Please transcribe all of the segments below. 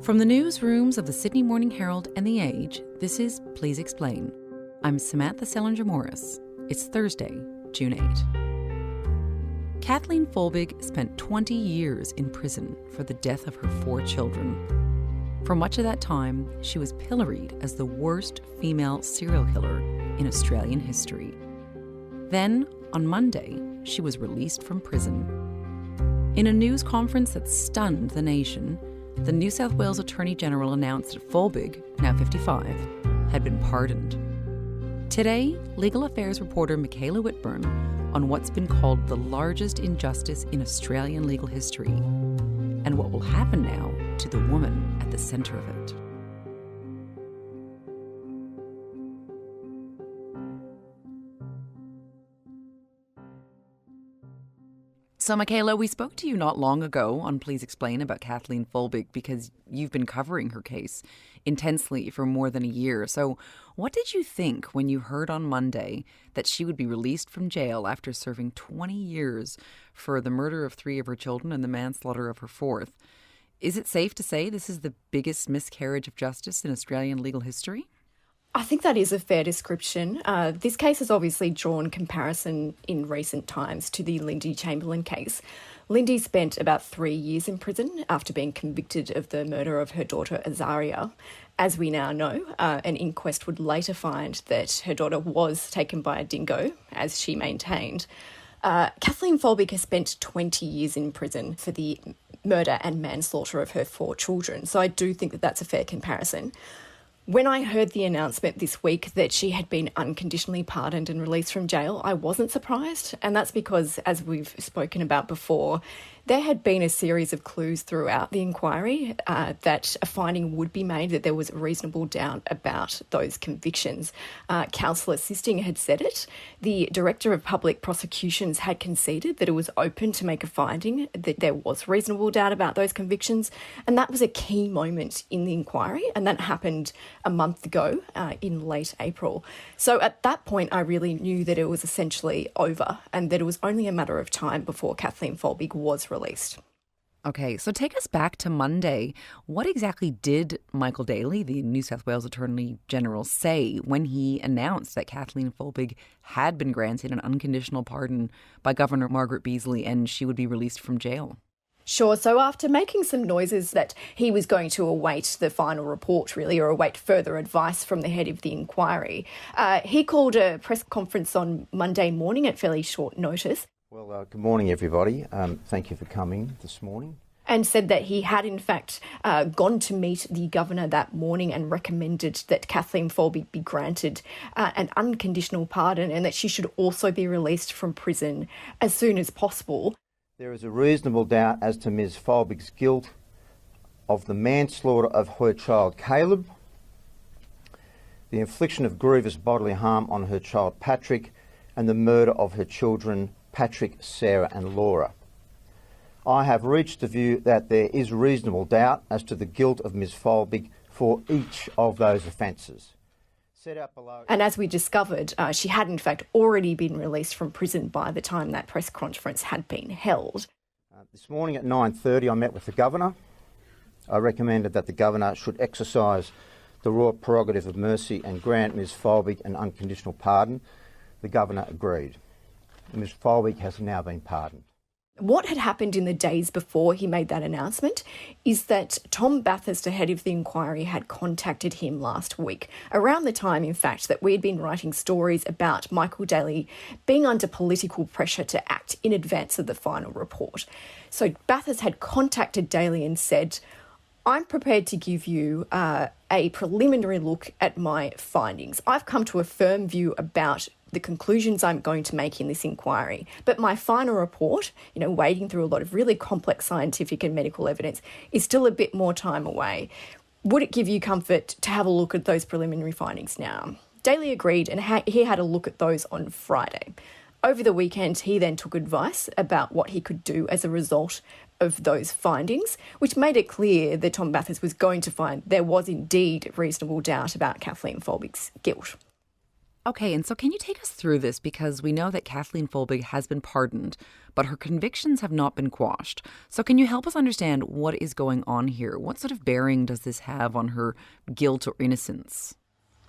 From the newsrooms of the Sydney Morning Herald and The Age, this is Please Explain. I'm Samantha Selinger-Morris. It's Thursday, June 8. Kathleen Folbig spent 20 years in prison for the death of her 4 children. For much of that time, she was pilloried as the worst female serial killer in Australian history. Then, on Monday, she was released from prison. In a news conference that stunned the nation, the New South Wales Attorney General announced that Folbig, now 55, had been pardoned. Today, legal affairs reporter Michaela Whitburn on what's been called the largest injustice in Australian legal history and what will happen now to the woman at the centre of it. So, Michaela, we spoke to you not long ago on Please Explain about Kathleen Folbig because you've been covering her case intensely for more than a year. So what did you think when you heard on Monday that she would be released from jail after serving 20 years for the murder of 3 of her children and the manslaughter of her 4th? Is it safe to say this is the biggest miscarriage of justice in Australian legal history? I think that is a fair description. This case has obviously drawn comparison in recent times to the Lindy Chamberlain case. Lindy spent about 3 years in prison after being convicted of the murder of her daughter Azaria. As we now know, an inquest would later find that her daughter was taken by a dingo, as she maintained. Kathleen Folbig has spent 20 years in prison for the murder and manslaughter of her 4 children, so I do think that that's a fair comparison. When I heard the announcement this week that she had been unconditionally pardoned and released from jail, I wasn't surprised. And that's because, as we've spoken about before, there had been a series of clues throughout the inquiry that a finding would be made that there was a reasonable doubt about those convictions. Counsel assisting had said it. The Director of Public Prosecutions had conceded that it was open to make a finding that there was reasonable doubt about those convictions. And that was a key moment in the inquiry. And that happened a month ago in late April. So at that point, I really knew that it was essentially over and that it was only a matter of time before Kathleen Folbig was released. Okay, so take us back to Monday. What exactly did Michael Daly, the New South Wales Attorney General, say when he announced that Kathleen Folbig had been granted an unconditional pardon by Governor Margaret Beazley and she would be released from jail? Sure. So after making some noises that he was going to await the final report, really, or await further advice from the head of the inquiry, he called a press conference on Monday morning at fairly short notice. Well, good morning, everybody. Thank you for coming this morning. And said that he had, in fact, gone to meet the governor that morning and recommended that Kathleen Folbig be granted an unconditional pardon and that she should also be released from prison as soon as possible. There is a reasonable doubt as to Ms Folbig's guilt of the manslaughter of her child Caleb, the infliction of grievous bodily harm on her child Patrick, and the murder of her children Patrick, Sarah and Laura. I have reached the view that there is reasonable doubt as to the guilt of Ms Folbig for each of those offences. Set out below. And as we discovered, she had in fact already been released from prison by the time that press conference had been held. This morning at 9:30 I met with the Governor. I recommended that the Governor should exercise the royal prerogative of mercy and grant Ms Folbig an unconditional pardon. The Governor agreed. Ms Folbig has now been pardoned. What had happened in the days before he made that announcement is that Tom Bathurst, the head of the inquiry, had contacted him last week, around the time, in fact, that we had been writing stories about Michael Daly being under political pressure to act in advance of the final report. So Bathurst had contacted Daly and said, I'm prepared to give you a preliminary look at my findings. I've come to a firm view about the conclusions I'm going to make in this inquiry. But my final report, wading through a lot of really complex scientific and medical evidence, is still a bit more time away. Would it give you comfort to have a look at those preliminary findings now? Daly agreed, and he had a look at those on Friday. Over the weekend, he then took advice about what he could do as a result of those findings, which made it clear that Tom Bathurst was going to find there was indeed reasonable doubt about Kathleen Folbig's guilt. Okay, and so can you take us through this? Because we know that Kathleen Folbig has been pardoned, but her convictions have not been quashed. So can you help us understand what is going on here? What sort of bearing does this have on her guilt or innocence?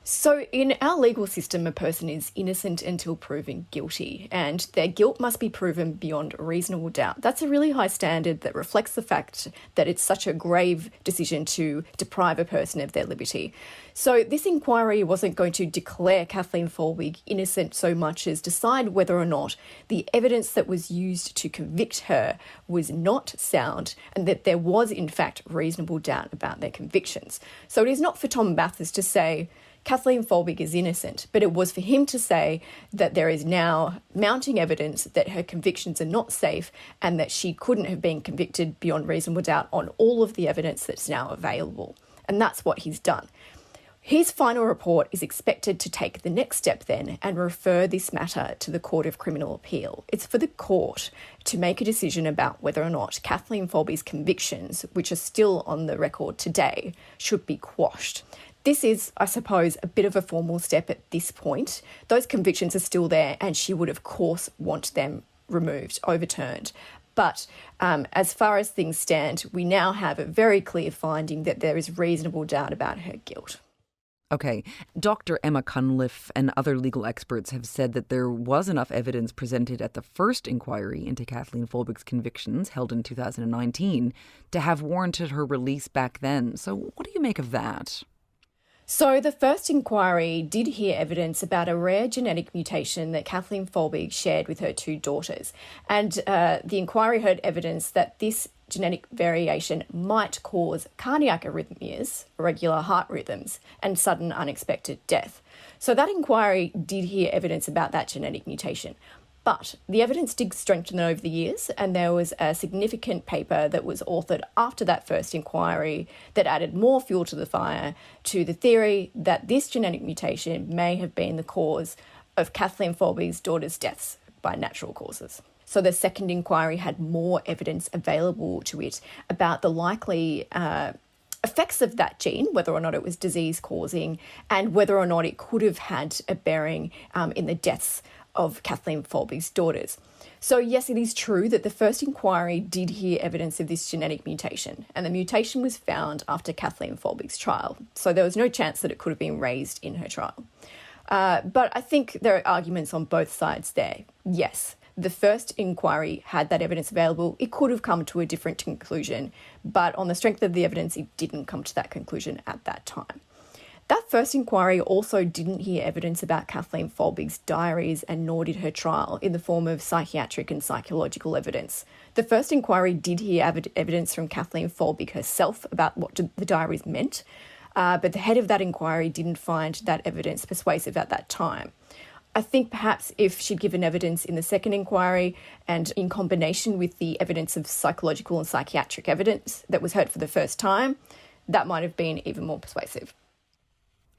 So, in our legal system, a person is innocent until proven guilty, and their guilt must be proven beyond reasonable doubt. That's a really high standard that reflects the fact that it's such a grave decision to deprive a person of their liberty. So, this inquiry wasn't going to declare Kathleen Folbig innocent so much as decide whether or not the evidence that was used to convict her was not sound and that there was, in fact, reasonable doubt about their convictions. So, it is not for Tom Mathis to say, Kathleen Folbig is innocent, but it was for him to say that there is now mounting evidence that her convictions are not safe and that she couldn't have been convicted beyond reasonable doubt on all of the evidence that's now available. And that's what he's done. His final report is expected to take the next step then and refer this matter to the Court of Criminal Appeal. It's for the court to make a decision about whether or not Kathleen Folbig's convictions, which are still on the record today, should be quashed. This is, I suppose, a bit of a formal step at this point. Those convictions are still there and she would, of course, want them removed, overturned. But as far as things stand, we now have a very clear finding that there is reasonable doubt about her guilt. Okay. Dr. Emma Cunliffe and other legal experts have said that there was enough evidence presented at the first inquiry into Kathleen Folbig's convictions, held in 2019, to have warranted her release back then. So what do you make of that? So the first inquiry did hear evidence about a rare genetic mutation that Kathleen Folbig shared with her two daughters. And the inquiry heard evidence that this genetic variation might cause cardiac arrhythmias, irregular heart rhythms, and sudden unexpected death. So that inquiry did hear evidence about that genetic mutation. But the evidence did strengthen over the years, and there was a significant paper that was authored after that first inquiry that added more fuel to the fire to the theory that this genetic mutation may have been the cause of Kathleen Folbig's daughters' deaths by natural causes. So the second inquiry had more evidence available to it about the likely effects of that gene, whether or not it was disease-causing, and whether or not it could have had a bearing in the deaths of Kathleen Folbig's daughters. So yes, it is true that the first inquiry did hear evidence of this genetic mutation, and the mutation was found after Kathleen Folbig's trial. So there was no chance that it could have been raised in her trial. But I think there are arguments on both sides there. Yes, the first inquiry had that evidence available. It could have come to a different conclusion, but on the strength of the evidence, it didn't come to that conclusion at that time. That first inquiry also didn't hear evidence about Kathleen Folbig's diaries, and nor did her trial, in the form of psychiatric and psychological evidence. The first inquiry did hear evidence from Kathleen Folbig herself about what the diaries meant, but the head of that inquiry didn't find that evidence persuasive at that time. I think perhaps if she'd given evidence in the second inquiry and in combination with the evidence of psychological and psychiatric evidence that was heard for the first time, that might have been even more persuasive.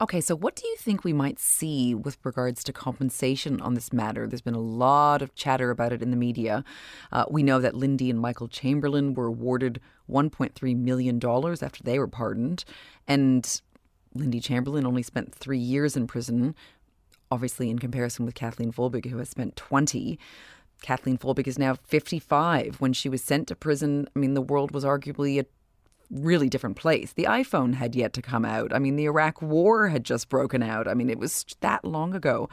Okay, so what do you think we might see with regards to compensation on this matter? There's been a lot of chatter about it in the media. We know that Lindy and Michael Chamberlain were awarded $1.3 million after they were pardoned. And Lindy Chamberlain only spent 3 years in prison, obviously in comparison with Kathleen Folbig, who has spent 20. Kathleen Folbig is now 55. When she was sent to prison, I mean, the world was arguably a really different place. The iPhone had yet to come out. I mean, the Iraq War had just broken out. I mean, it was that long ago.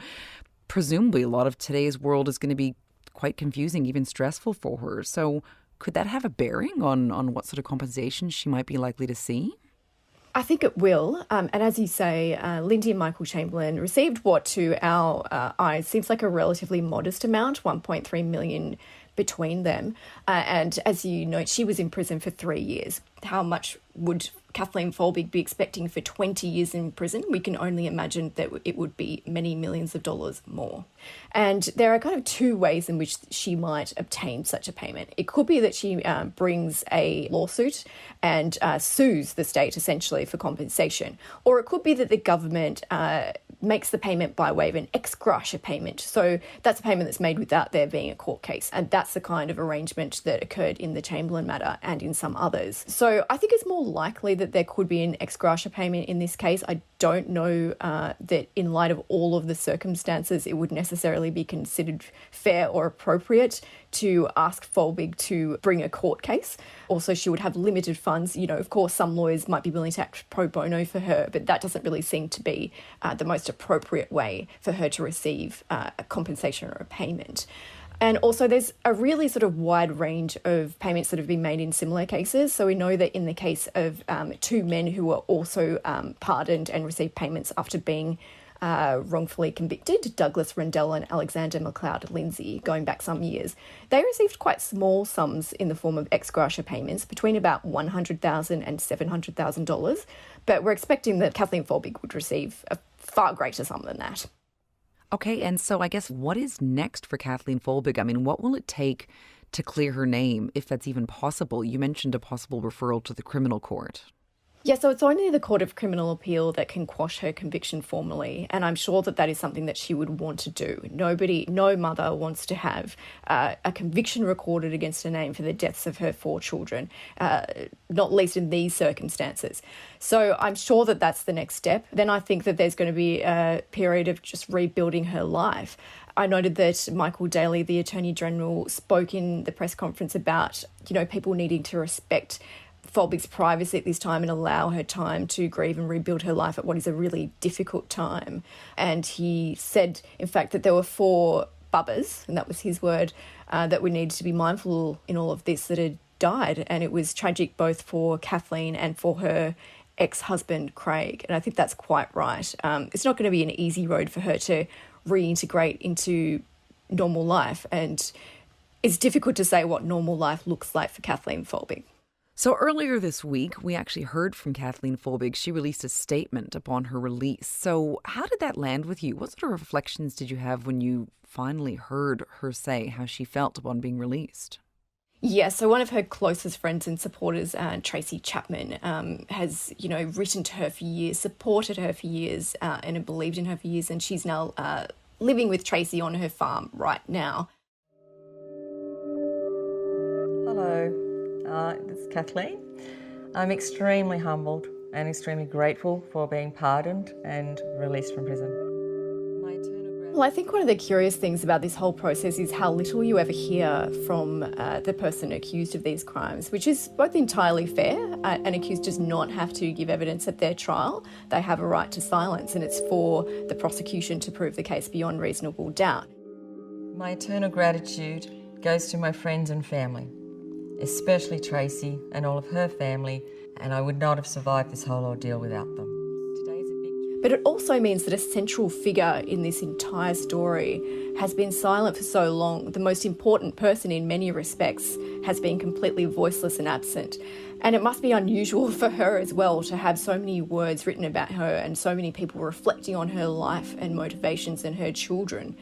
Presumably, a lot of today's world is going to be quite confusing, even stressful for her. So could that have a bearing on what sort of compensation she might be likely to see? I think it will. And as you say, Lindy and Michael Chamberlain received what to our eyes seems like a relatively modest amount, $1.3 million between them. And as you note, she was in prison for 3 years. How much would Kathleen Folbig be expecting for 20 years in prison? We can only imagine that it would be many millions of dollars more. And there are kind of two ways in which she might obtain such a payment. It could be that she brings a lawsuit and sues the state essentially for compensation. Or it could be that the government makes the payment by way of an ex gratia payment. So that's a payment that's made without there being a court case. And that's the kind of arrangement that occurred in the Chamberlain matter and in some others. So I think it's more likely that there could be an ex gratia payment in this case. I don't know that in light of all of the circumstances, it would necessarily be considered fair or appropriate to ask Folbig to bring a court case. Also, she would have limited funds. You know, of course, some lawyers might be willing to act pro bono for her, but that doesn't really seem to be the most appropriate way for her to receive a compensation or a payment. And also there's a really sort of wide range of payments that have been made in similar cases. So we know that in the case of two men who were also pardoned and received payments after being wrongfully convicted, Douglas Rendell and Alexander McLeod Lindsay, going back some years, they received quite small sums in the form of ex gratia payments, between about $100,000 and $700,000. But we're expecting that Kathleen Folbig would receive a far greater sum than that. Okay, and so I guess what is next for Kathleen Folbig? I mean, what will it take to clear her name, if that's even possible? You mentioned a possible referral to the criminal court. Yeah, so it's only the Court of Criminal Appeal that can quash her conviction formally, and I'm sure that that is something that she would want to do. No mother wants to have a conviction recorded against her name for the deaths of her 4 children, not least in these circumstances. So I'm sure that that's the next step. Then I think that there's going to be a period of just rebuilding her life. I noted that Michael Daly, the Attorney General, spoke in the press conference about, people needing to respect Folbig's privacy at this time and allow her time to grieve and rebuild her life at what is a really difficult time. And he said, in fact, that there were 4 bubbas, and that was his word, that we needed to be mindful in all of this that had died. And it was tragic both for Kathleen and for her ex-husband, Craig. And I think that's quite right. It's not going to be an easy road for her to reintegrate into normal life. And it's difficult to say what normal life looks like for Kathleen Folbig. So earlier this week, we actually heard from Kathleen Folbig. She released a statement upon her release. So how did that land with you? What sort of reflections did you have when you finally heard her say how she felt upon being released? Yeah, so one of her closest friends and supporters, Tracy Chapman, has, written to her for years, supported her for years, and have believed in her for years. And she's now living with Tracy on her farm right now. Hello. This is Kathleen. I'm extremely humbled and extremely grateful for being pardoned and released from prison. Well, I think one of the curious things about this whole process is how little you ever hear from the person accused of these crimes, which is both entirely fair. An accused does not have to give evidence at their trial. They have a right to silence, and it's for the prosecution to prove the case beyond reasonable doubt. My eternal gratitude goes to my friends and family, especially Tracy and all of her family, and I would not have survived this whole ordeal without them. Today's a victory. But it also means that a central figure in this entire story has been silent for so long. The most important person in many respects has been completely voiceless and absent. And it must be unusual for her as well to have so many words written about her and so many people reflecting on her life and motivations and her children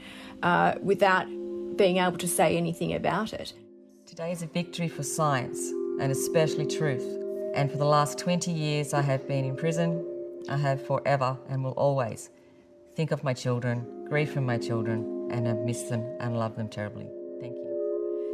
without being able to say anything about it. Today is a victory for science, and especially truth. And for the last 20 years I have been in prison. I have forever and will always think of my children, grieve for my children, and have missed them and love them terribly. Thank you.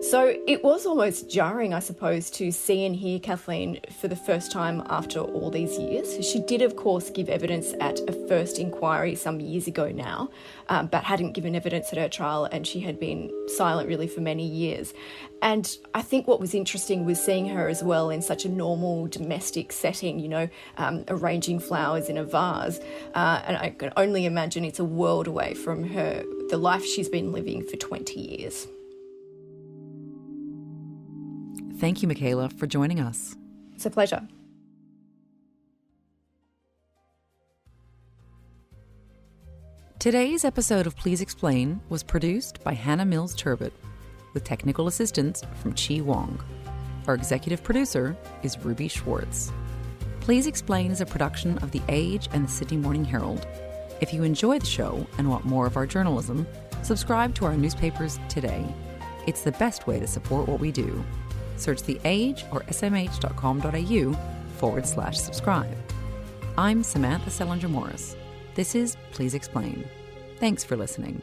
So it was almost jarring, I suppose, to see and hear Kathleen for the first time after all these years. She did, of course, give evidence at a first inquiry some years ago now, but hadn't given evidence at her trial, and she had been silent really for many years. And I think what was interesting was seeing her as well in such a normal domestic setting, arranging flowers in a vase. And I can only imagine it's a world away from the life she's been living for 20 years. Thank you, Michaela, for joining us. It's a pleasure. Today's episode of Please Explain was produced by Hannah Mills Turbot, with technical assistance from Chi Wong. Our executive producer is Ruby Schwartz. Please Explain is a production of The Age and the Sydney Morning Herald. If you enjoy the show and want more of our journalism, subscribe to our newspapers today. It's the best way to support what we do. Search The Age or smh.com.au/subscribe. I'm Samantha Selinger Morris. This is Please Explain. Thanks for listening.